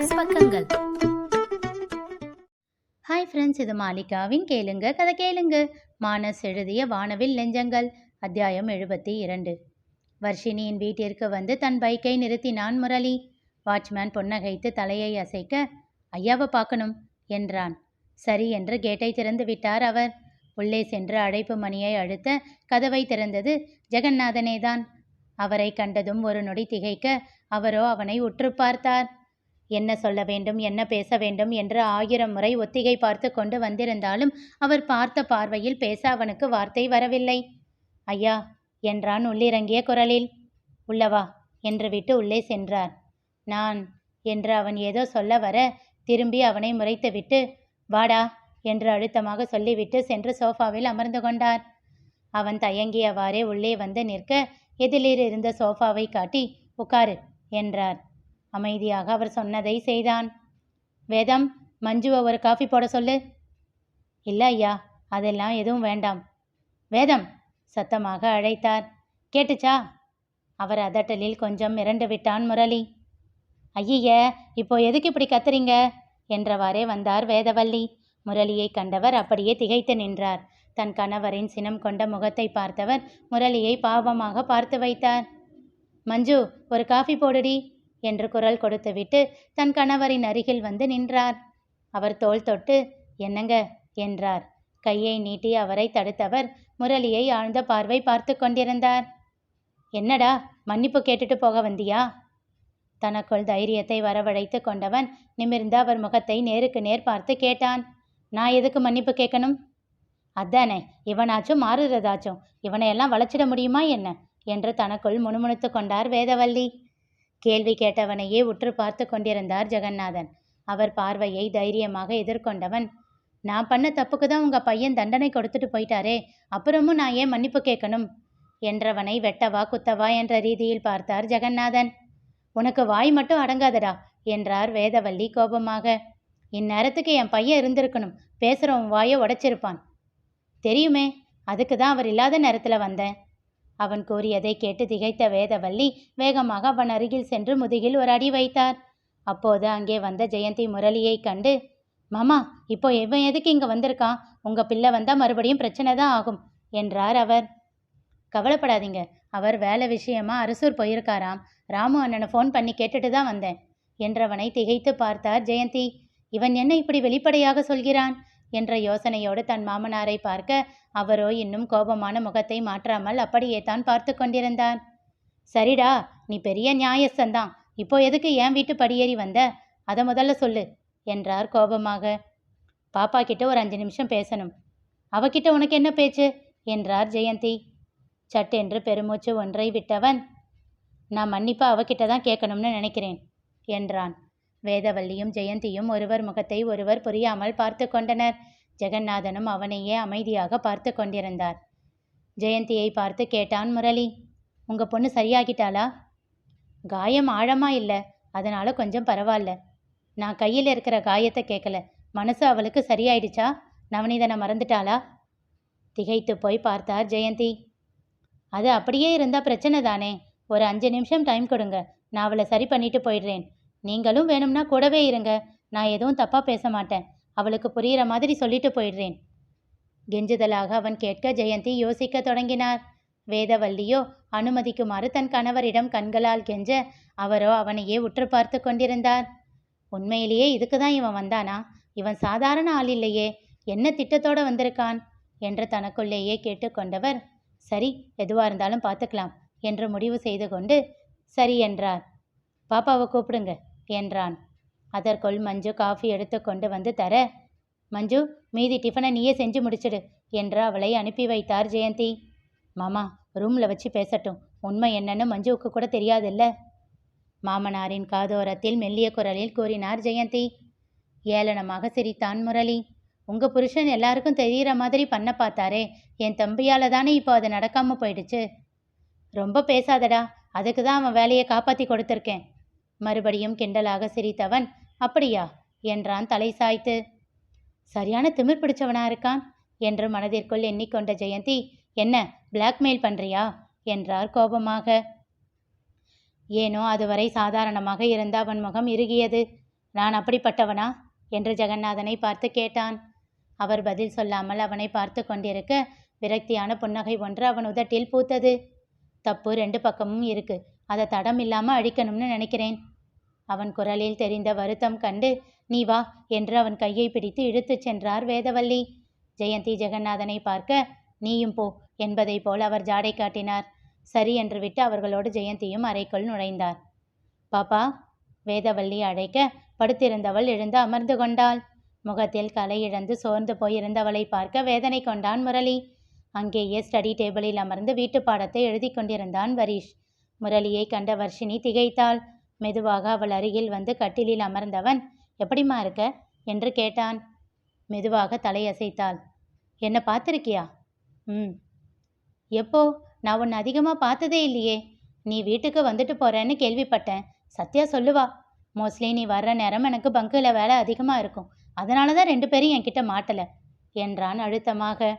மானஸ் பக்கங்கள். Hi friends, இது மாலிகாவின் கேளுங்க கதை கேளுங்க. மானஸ் எழுதிய வானவில் நெஞ்சங்கள், அத்தியாயம் 72. வர்ஷினியின் வீட்டிற்கு வந்து தன் பைக்கை நிறுத்தினான் முரளி. வாட்ச்மேன் புன்னகைத்து தலையை அசைக்க, ஐயாவை பார்க்கணும் என்றான். சரி என்று கேட்டை திறந்து விட்டார் அவர். உள்ளே சென்று அழைப்பு மணியை அழுத்த கதவை திறந்தது ஜெகநாதனேதான். அவரை கண்டதும் ஒரு நொடி திகைக்க அவரோ அவனை உற்று பார்த்தார். என்ன சொல்ல வேண்டும், என்ன பேச வேண்டும் என்று 1000 முறை ஒத்திகை பார்த்து கொண்டு வந்திருந்தாலும் அவர் பார்த்த பார்வையில் பேச அவனுக்கு வார்த்தை வரவில்லை. ஐயா என்றான் உள்ளிறங்கிய குரலில். உள்ளவா என்று விட்டு உள்ளே சென்றார். நான் என்று அவன் ஏதோ சொல்ல வர திரும்பி அவனை முறைத்துவிட்டு வாடா என்று அழுத்தமாக சொல்லிவிட்டு சென்று சோஃபாவில் அமர்ந்து கொண்டார். அவன் தயங்கியவாறே உள்ளே வந்து நிற்க எதிரில் இருந்த சோஃபாவை காட்டி உட்காரு என்றார். அமைதியாக அவர் சொன்னதை செய்தான். வேதம், மஞ்சுவை ஒரு காஃபி போட சொல்லு. இல்லை ஐயா, அதெல்லாம் எதுவும் வேண்டாம். வேதம் சத்தமாக அழைத்தார். கேட்டுச்சா? அவர் அதட்டலில் கொஞ்சம் மிரண்டு விட்டான் முரளி. ஐய, இப்போ எதுக்கு இப்படி கத்துறீங்க என்றவாறே வந்தார் வேதவல்லி. முரளியை கண்டவர் அப்படியே திகைத்து நின்றார். தன் கணவரின் சினம் கொண்ட முகத்தை பார்த்தவர் முரளியை பாவமாக பார்த்து வைத்தார். மஞ்சு, ஒரு காஃபி போடுடி என்று குரல் கொடுத்துவிட்டு தன் கணவரின் அருகில் வந்து நின்றார். அவர் தோள் தொட்டு என்னங்க என்றார். கையை நீட்டி அவரை தடுத்தவர் முரளியை ஆழ்ந்த பார்வை பார்த்து கொண்டிருந்தார். என்னடா, மன்னிப்பு கேட்டுட்டு போக வந்தியா? தனக்குள் தைரியத்தை வரவழைத்து கொண்டவன் நிமிர்ந்து அவர் முகத்தை நேருக்கு நேர் பார்த்து கேட்டான். நான் எதுக்கு மன்னிப்பு கேட்கணும்? அதானே, இவனாச்சும் மாறுறதாச்சும் இவனையெல்லாம் வளைச்சிட முடியுமா என்ன என்று தனக்குள் முணுமுணுத்து கொண்டார் வேதவல்லி. கேள்வி கேட்டவனையே உற்று பார்த்து கொண்டிருந்தார் ஜெகநாதன். அவர் பார்வையை தைரியமாக எதிர்கொண்டவன், நான் பண்ண தப்புக்கு தான் உங்கள் பையன் தண்டனை கொடுத்துட்டு போயிட்டாரே, அப்புறமும் நான் ஏன் மன்னிப்பு கேட்கணும் என்றவனை வெட்டவா குத்தவா என்ற ரீதியில் பார்த்தார் ஜெகநாதன். உனக்கு வாய் மட்டும் அடங்காதடா என்றார் வேதவல்லி கோபமாக. இந்நேரத்துக்கு என் பையன் இருந்திருக்கணும், பேசுகிறவன் வாயை உடைச்சிருப்பான். தெரியுமே, அதுக்கு தான் அவர் இல்லாத நேரத்தில் வந்தேன். அவன் கூறியதை கேட்டு திகைத்த வேதவல்லி வேகமாக அவன் அருகில் சென்று முதுகில் ஒரு அடி வைத்தார். அப்போது அங்கே வந்த ஜெயந்தி முரளியை கண்டு, மாமா, இப்போ இவன் எதுக்கு இங்கே வந்திருக்கான்? உங்கள் பிள்ளை வந்தால் மறுபடியும் பிரச்சனை தான் ஆகும் என்றார் அவர். கவலைப்படாதீங்க, அவர் வேலை விஷயமா அரசூர் போயிருக்காராம். ராமு அண்ணனை ஃபோன் பண்ணி கேட்டுட்டு தான் வந்தேன் என்றவனை திகைத்து பார்த்தார் ஜெயந்தி. இவன் என்ன இப்படி வெளிப்படையாக சொல்கிறான் என்ற யோசனையோடு தன் மாமனாரை பார்க்க அவரோ இன்னும் கோபமான முகத்தை மாற்றாமல் அப்படியே தான் பார்த்து கொண்டிருந்தார். சரிடா, நீ பெரிய நியாயஸ்தந்தான், இப்போ எதுக்கு என் வீட்டு படியேறி வந்த? அதை முதல்ல சொல்லு என்றார் கோபமாக. பாப்பா கிட்ட ஒரு 5 நிமிஷம் பேசணும். அவகிட்ட உனக்கு என்ன பேச்சு என்றார் ஜெயந்தி. சட்டென்று பெருமூச்சு ஒன்றை விட்டவன், நான் மன்னிப்பா அவகிட்ட தான் கேட்கணும்னு நினைக்கிறேன் என்றான். வேதவல்லியும் ஜெயந்தியும் ஒருவர் முகத்தை ஒருவர் புரியாமல் பார்த்து கொண்டனர். ஜெகநாதனும் அவனையே அமைதியாக பார்த்து கொண்டிருந்தார். ஜெயந்தியை பார்த்து கேட்டான் முரளி, உங்கள் பொண்ணு சரியாகிட்டாளா? காயம் ஆழமா இல்லை, அதனால கொஞ்சம் பரவாயில்ல. நான் கையில் இருக்கிற காயத்தை கேட்கல, மனசு அவளுக்கு சரியாயிடுச்சா? நவநீதனை மறந்துட்டாளா? திகைத்து போய் பார்த்தார் ஜெயந்தி. அது அப்படியே இருந்தால் பிரச்சனை தானே. ஒரு 5 நிமிஷம் டைம் கொடுங்க, நான் அவளை சரி பண்ணிட்டு போயிடுறேன். நீங்களும் வேணும்னா கூடவே இருங்க, நான் எதுவும் தப்பாக பேச மாட்டேன். அவளுக்கு புரிகிற மாதிரி சொல்லிட்டு போயிடுறேன். கெஞ்சுதலாக அவன் கேட்க ஜெயந்தி யோசிக்க தொடங்கினார். வேதவல்லியோ அனுமதிக்குமாறு தன் கணவரிடம் கண்களால் கெஞ்ச அவரோ அவனையே உற்று பார்த்து கொண்டிருந்தார். உண்மையிலேயே இதுக்கு தான் இவன் வந்தானா? இவன் சாதாரண ஆள் இல்லையே, என்ன திட்டத்தோடு வந்திருக்கான் என்று தனக்குள்ளேயே கேட்டுக்கொண்டவர், சரி, எதுவாக இருந்தாலும் பார்த்துக்கலாம் என்று முடிவு செய்து கொண்டு சரி என்றார். பாப்பாவை கூப்பிடுங்க என்றான். அதற்குள் மஞ்சு காஃபி எடுத்து கொண்டு வந்து தர, மஞ்சு, மீதி டிஃபனை நீயே செஞ்சு முடிச்சிடு என்று அவளை அனுப்பி வைத்தார் ஜெயந்தி. மாமா, ரூமில் வச்சு பேசட்டும், உண்மை என்னன்னு மஞ்சுவுக்கு கூட தெரியாதில்ல. மாமனாரின் காதோரத்தில் மெல்லிய குரலில் கூறினார் ஜெயந்தி. ஏளனமாக சிரித்தான் முரளி. உங்கள் புருஷன் எல்லாருக்கும் தெரிகிற மாதிரி பண்ண பார்த்தாரே, என் தம்பியால் தானே இப்போ அது நடக்காமல் போயிடுச்சு. ரொம்ப பேசாதடா, அதுக்கு தான் அவன் வேலையை காப்பாற்றி கொடுத்துருக்கேன். மறுபடியும் கிண்டலாக சிரித்தவன், அப்படியா என்றான் தலை சாய்த்து. சரியான திமிர் பிடிச்சவனா இருக்கான் என்று மனதிற்குள் எண்ணிக்கொண்ட ஜெயந்தி, என்ன பிளாக்மெயில் பண்ணுறியா என்றார் கோபமாக. ஏனோ அதுவரை சாதாரணமாக இருந்த அவன் முகம் இறுகியது. நான் அப்படிப்பட்டவனா என்று ஜெகநாதனை பார்த்து கேட்டான். அவர் பதில் சொல்லாமல் அவனை பார்த்து கொண்டிருக்க விரக்தியான புன்னகை ஒன்று அவன் உதட்டில் பூத்தது. தப்பு 2 பக்கமும் இருக்கு. அதை தடம் இல்லாம அழிக்கணும்னு நினைக்கிறேன். அவன் குரலில் தெரிந்த வருத்தம் கண்டு நீ வா என்று அவன் கையை பிடித்து இழுத்துச் சென்றார் வேதவல்லி. ஜெயந்தி ஜெகநாதனை பார்க்க நீயும் போ என்பதை போல் அவர் ஜாடை காட்டினார். சரி என்று விட்டு அவர்களோடு ஜெயந்தியும் அறைக்குள் நுழைந்தார். பாப்பா வேதவல்லி அழைக்க படுத்திருந்தவள் எழுந்து அமர்ந்து கொண்டாள். முகத்தில் கலை இழந்து சோர்ந்து போயிருந்தவளை பார்க்க வேதனை கொண்டான் முரளி. அங்கேயே ஸ்டடி டேபிளில் அமர்ந்து வீட்டு பாடத்தை எழுதி கொண்டிருந்தான் வரீஷ். முரளியை கண்ட வர்ஷினி திகைத்தாள். மெதுவாக அவள் அருகில் வந்து கட்டிலில் அமர்ந்தவன் எப்படிம்மா இருக்க என்று கேட்டான். மெதுவாக தலையசைத்தாள். என்ன பார்த்துருக்கியா? எப்போ? நான் உன்னை அதிகமாக பார்த்ததே இல்லையே. நீ வீட்டுக்கு வந்துட்டு போறேன்னு கேள்விப்பட்டேன். சத்யா சொல்லுவா. மோஸ்ட்லி நீ வர்ற நேரம் எனக்கு பங்கில் வேலை அதிகமாக இருக்கும். அதனால தான் 2 பேரும் என்கிட்ட மாட்டலை என்றான் அழுத்தமாக.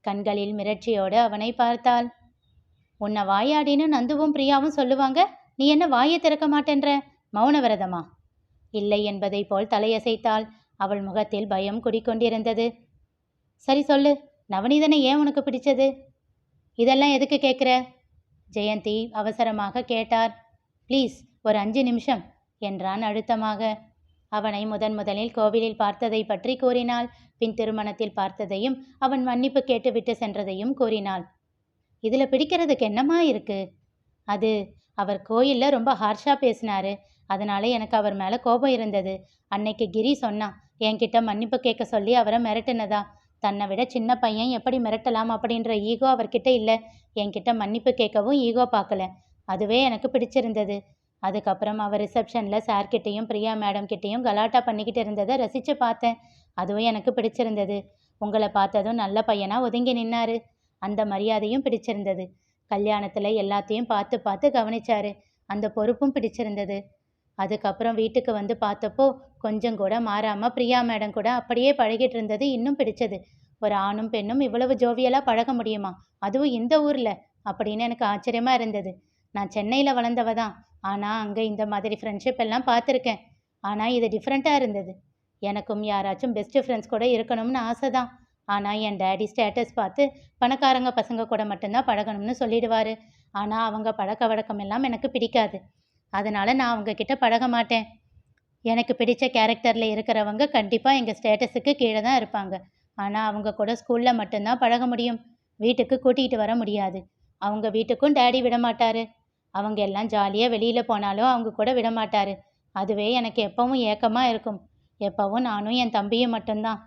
கண்களில் மிரட்சியோடு அவனை பார்த்தாள். உன்னை வாயாடின்னு நந்துவும் பிரியாவும் சொல்லுவாங்க. நீ என்ன வாயை திறக்க மாட்டேன்ற? மௌன விரதமா? இல்லை என்பதை போல் தலையசைத்தாள். அவள் முகத்தில் பயம் குடிக்கொண்டிருந்தது. சரி சொல்லு, நவநீதனை ஏன் உனக்கு பிடிச்சது? இதெல்லாம் எதுக்கு கேட்குற? ஜெயந்தி அவசரமாக கேட்டார். ப்ளீஸ் ஒரு 5 நிமிஷம் என்றான் அழுத்தமாக. அவனை முதலில் கோவிலில் பார்த்ததை பற்றி கூறினாள். பின் திருமணத்தில் பார்த்ததையும் அவன் மன்னிப்பு கேட்டுவிட்டு சென்றதையும் கூறினாள். இதில் பிடிக்கிறதுக்கு என்னமா இருக்கு? அது அவர் கோயிலில் ரொம்ப ஹார்ஷாக பேசினாரு. அதனால எனக்கு அவர் மேலே கோபம் இருந்தது. அன்னைக்கு கிரி சொன்னான் என்கிட்ட மன்னிப்பு கேட்க சொல்லி அவரை மிரட்டினதா. தன்னை விட சின்ன பையன் எப்படி மிரட்டலாம் அப்படின்ற ஈகோ அவர்கிட்ட இல்லை. என்கிட்ட மன்னிப்பு கேட்கவும் ஈகோ பார்க்கல. அதுவே எனக்கு பிடிச்சிருந்தது. அதுக்கப்புறம் அவர் ரிசப்ஷனில் சார்கிட்டையும் பிரியா மேடம் கிட்டேயும் கலாட்டா பண்ணிக்கிட்டு இருந்ததை ரசித்து பார்த்தேன். அதுவும் எனக்கு பிடிச்சிருந்தது. உங்களை பார்த்ததும் நல்ல பையனாக ஒதுங்கி நின்னாரு. அந்த மரியாதையும் பிடிச்சிருந்தது. கல்யாணத்தில் எல்லாத்தையும் பார்த்து பார்த்து கவனிச்சாரு. அந்த பொறுப்பும் பிடிச்சிருந்தது. அதுக்கப்புறம் வீட்டுக்கு வந்து பார்த்தப்போ கொஞ்சம் கூட மாறாமல் பிரியா மேடம் கூட அப்படியே பழகிட்டு இருந்தது இன்னும் பிடிச்சது. ஒரு ஆணும் பெண்ணும் இவ்வளவு ஜோவியலாக பழக முடியுமா, அதுவும் இந்த ஊரில் அப்படின்னு எனக்கு ஆச்சரியமாக இருந்தது. நான் சென்னையில் வளர்ந்தவ தான். ஆனால் அங்கே இந்த மாதிரி ஃப்ரெண்ட்ஷிப் எல்லாம் பார்த்துருக்கேன். ஆனால் இது டிஃப்ரெண்ட்டாக இருந்தது. எனக்கும் யாராச்சும் பெஸ்ட்டு ஃப்ரெண்ட்ஸ் கூட இருக்கணும்னு ஆசை தான். ஆனால் என் டேடி ஸ்டேட்டஸ் பார்த்து பணக்காரங்க பசங்க கூட மட்டும்தான் பழகணும்னு சொல்லிடுவார். ஆனால் அவங்க பழக்க வழக்கம் எல்லாம் எனக்கு பிடிக்காது. அதனால் நான் அவங்கக்கிட்ட பழக மாட்டேன். எனக்கு பிடிச்ச கேரக்டரில் இருக்கிறவங்க கண்டிப்பாக எங்கள் ஸ்டேட்டஸுக்கு கீழே தான் இருப்பாங்க. ஆனால் அவங்க கூட ஸ்கூலில் மட்டும்தான் பழக முடியும். வீட்டுக்கு கூட்டிகிட்டு வர முடியாது. அவங்க வீட்டுக்கும் டேடி விடமாட்டார். அவங்க எல்லாம் ஜாலியாக வெளியில் போனாலும் அவங்க கூட விடமாட்டார். அதுவே எனக்கு எப்பவும் ஏக்கமாக இருக்கும். எப்பவும் நானும் என் தம்பியும் மட்டும்தான்.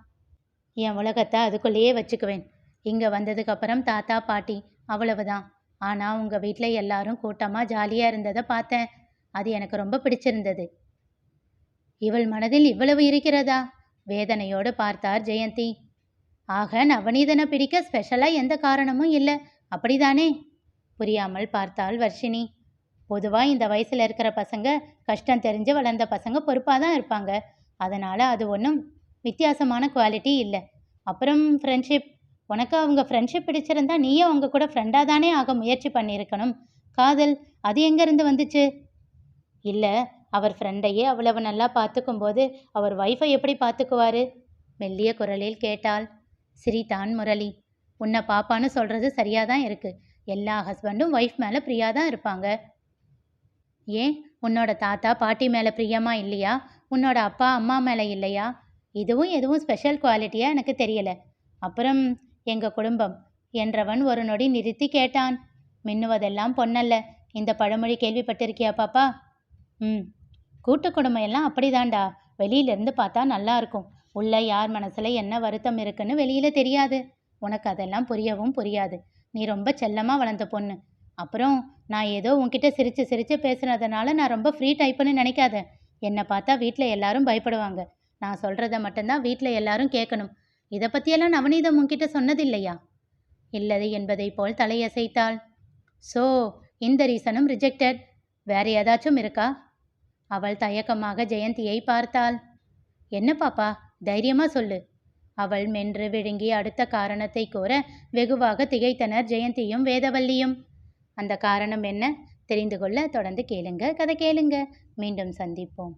என் உலகத்தை அதுக்குள்ளேயே வச்சுக்குவேன். இங்கே வந்ததுக்கப்புறம் தாத்தா பாட்டி அவ்வளவுதான். ஆனால் உங்கள் வீட்டில் எல்லாரும் கூட்டமாக ஜாலியாக இருந்ததை பார்த்தேன். அது எனக்கு ரொம்ப பிடிச்சிருந்தது. இவள் மனதில் இவ்வளவு இருக்கிறதா? வேதனையோடு பார்த்தார் ஜெயந்தி. ஆக நவநீதனை பிடிக்க ஸ்பெஷலாக எந்த காரணமும் இல்லை, அப்படிதானே? புரியாமல் பார்த்தாள் வர்ஷினி. பொதுவாக இந்த வயசில் இருக்கிற பசங்க கஷ்டம் தெரிஞ்சு வளர்ந்த பசங்க பொறுப்பாக தான் இருப்பாங்க. அதனால் அது ஒன்றும் வித்தியாசமான குவாலிட்டி இல்லை. அப்புறம் ஃப்ரெண்ட்ஷிப், உனக்கு அவங்க ஃப்ரெண்ட்ஷிப் பிடிச்சிருந்தா நீயே அவங்க கூட ஃப்ரெண்டாக தானே ஆக முயற்சி பண்ணியிருக்கணும். காதல் அது எங்கேருந்து வந்துச்சு? இல்லை, அவர் ஃப்ரெண்டையே அவ்வளவு நல்லா பார்த்துக்கும் போது அவர் ஒய்ஃபை எப்படி பார்த்துக்குவாரு? மெல்லிய குரலில் கேட்டாள். சிரித்தான் முரளி. உன்னை பாப்பான்னு சொல்கிறது சரியாக தான் இருக்குது. எல்லா ஹஸ்பண்டும் ஒய்ஃப் மேலே பிரியா தான் இருப்பாங்க. ஏன் உன்னோட தாத்தா பாட்டி மேலே பிரியமா இல்லையா? உன்னோட அப்பா அம்மா மேலே இல்லையா? இதுவும் எதுவும் ஸ்பெஷல் குவாலிட்டியாக எனக்கு தெரியலை. அப்புறம் எங்கள் குடும்பம் என்றவன் ஒரு நொடி நிறுத்தி கேட்டான். மின்னுவதெல்லாம் பொன்னல்ல. இந்த பழமொழி கேள்விப்பட்டிருக்கியா பாப்பா? கூட்டு குடும்பம் எல்லாம் அப்படிதான்டா. வெளியிலேருந்து பார்த்தா நல்லா இருக்கும். உள்ள யார் மனசில் என்ன வருத்தம் இருக்குன்னு வெளியில் தெரியாது. உனக்கு அதெல்லாம் புரியவும் புரியாது. நீ ரொம்ப செல்லமாக வளர்ந்த பொண்ணு. அப்புறம் நான் ஏதோ உன்கிட்ட சிரித்து சிரித்து பேசுனதுனால நான் ரொம்ப ஃப்ரீ டைப்புன்னு நினைக்காத. என்னை பார்த்தா வீட்டில் எல்லாரும் பயப்படுவாங்க. நான் சொல்கிறத மட்டும்தான் வீட்டில் எல்லாரும் கேட்கணும். இதை பற்றியெல்லாம் நவநீதம் உன்கிட்ட சொன்னதில்லையா? இல்லது என்பதை போல் தலையசைத்தாள். ஸோ இந்த ரீசனும் ரிஜெக்டட். வேறு ஏதாச்சும் இருக்கா? அவள் தயக்கமாக ஜெயந்தியை பார்த்தாள். என்ன பாப்பா, தைரியமாக சொல்லு. அவள் மென்று விழுங்கி அடுத்த காரணத்தை கூற வெகுவாக திகைத்தனர் ஜெயந்தியும் வேதவல்லியும். அந்த காரணம் என்ன தெரிந்து கொள்ள தொடர்ந்து கேளுங்க. கதை கேளுங்க. மீண்டும் சந்திப்போம்.